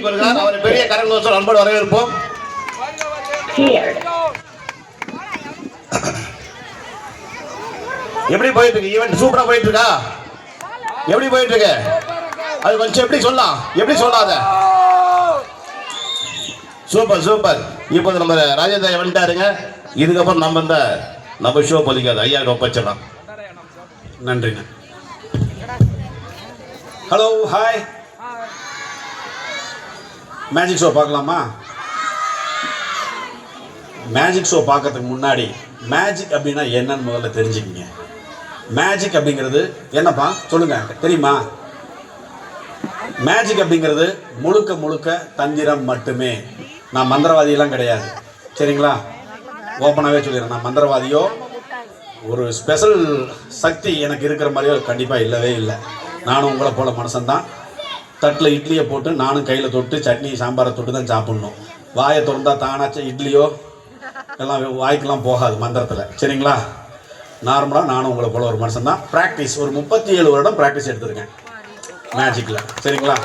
வருகிறார். அவரை பெரிய கரகோஷம் அன்போடு வரவேற்போம். எப்படி போயிட்டு இருக்கு ஈவென்ட்? சூப்பரா போயிட்டு இருக்கா? எப்படி போயிட்டு இருக்கு? அது கொஞ்சம் எப்படி சொல்லலாம்? எப்படி சொல்லாத? Super super. இப்போ நம்ம ராஜேந்திர வந்துட்டாருங்க. இதுக்கப்புறம் நம்ம ஷோ பொதிக்காது. ஐயா ஒப்பச்சிடலாம். நன்றிங்க. Hello, hi. மேஜிக் ஷோ பார்க்கலாமா? மேஜிக் ஷோ பார்க்கறதுக்கு முன்னாடி மேஜிக் அப்படின்னா என்னன்னு முதல்ல தெரிஞ்சுக்கிங்க. மேஜிக் அப்படிங்கிறது என்னப்பா சொல்லுங்க, தெரியுமா? மேஜிக் அப்படிங்கிறது முழுக்க முழுக்க தந்திரம் மட்டுமே. நான் மந்திரவாதியெல்லாம் கிடையாது, சரிங்களா? ஓப்பனாகவே சொல்லிடுறேன், நான் மந்திரவாதியோ ஒரு ஸ்பெஷல் சக்தி எனக்கு இருக்கிற மாதிரியோ கண்டிப்பாக இல்லவே இல்லை. நானும் உங்களை போல மனுஷன்தான். தட்டில் இட்லியை போட்டு நானும் கையில் தொட்டு சட்னி சாம்பாரை தொட்டு தான் சாப்பிட்ணும். வாயை திறந்தா தானாச்சும் இட்லியோ எல்லாம் வாய்க்கெல்லாம் போகாது மந்திரத்தில், சரிங்களா? நார்மலாக நானும் உங்களை போல ஒரு மனுஷன் தான். ப்ராக்டிஸ் ஒரு 37 வருடம் ப்ராக்டிஸ் எடுத்திருக்கேன் மேஜிக்கில், சரிங்களா?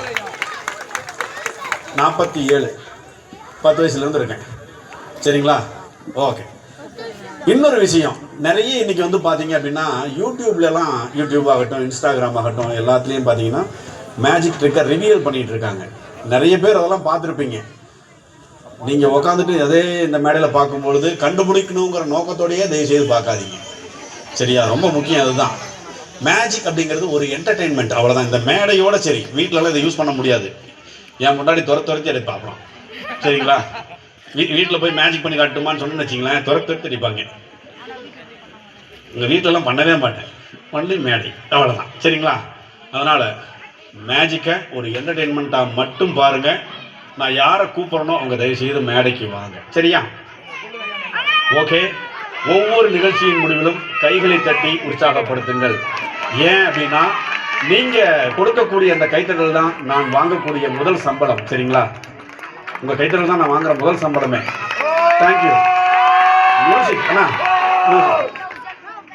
47 10 வயசுலேருந்து இருக்கேன், சரிங்களா? ஓகே. இன்னொரு விஷயம், நிறைய இன்றைக்கி வந்து பார்த்தீங்க அப்படின்னா யூடியூப் ஆகட்டும், இன்ஸ்டாகிராம் ஆகட்டும், எல்லாத்துலேயும் பார்த்தீங்கன்னா மேஜிக் ட்ரிக்கை ரிவீல் பண்ணிகிட்டு இருக்காங்க. நிறைய பேர் அதெல்லாம் பார்த்துருப்பீங்க. நீங்கள் உக்காந்துட்டு அதே இந்த மேடையில் பார்க்கும்பொழுது கண்டுபிடிக்கணுங்கிற நோக்கத்தோடையே தயவுசெய்து பார்க்காதீங்க, சரியா? ரொம்ப முக்கியம் அதுதான். மேஜிக் அப்படிங்கிறது ஒரு என்டர்டெயின்மெண்ட், அவ்வளோதான். இந்த மேடையோட சரி, வீட்டிலலாம் இதை யூஸ் பண்ண முடியாது. என் முன்னாடி துரத்தி அடி பார்க்கலாம், சரிங்களா? வீட்டில் போய் மேஜிக் பண்ணி காட்டுமான்னு சொன்னு வச்சிங்களேன், துரத்தி அடிப்பாங்க. உங்கள் வீட்டிலலாம் பண்ணவே மாட்டேன், பண்ணி மேடை, அவ்வளோதான், சரிங்களா? அதனால் மேஜிக்கை ஒரு என்டர்டெயின்மெண்ட்டாக மட்டும் பாருங்கள். நான் யாரை கூப்பிட்றனோ அவங்க தயவுசெய்து மேடைக்கு வாங்க, சரியா? ஓகே. ஒவ்வொரு நிகழ்ச்சியின் முடிவிலும் கைகளை தட்டி உற்சாகப்படுத்துங்கள். ஏன் அப்படின்னா நீங்கள் கொடுக்கக்கூடிய அந்த கைத்தட்டல் தான் நான் வாங்கக்கூடிய முதல் சம்பளம், சரிங்களா? உங்கள் கைத்தட்டல் தான் நான் வாங்குகிற முதல் சம்பளமே. தேங்க்யூ. மியூசிக் அண்ணா, மியூசிக்.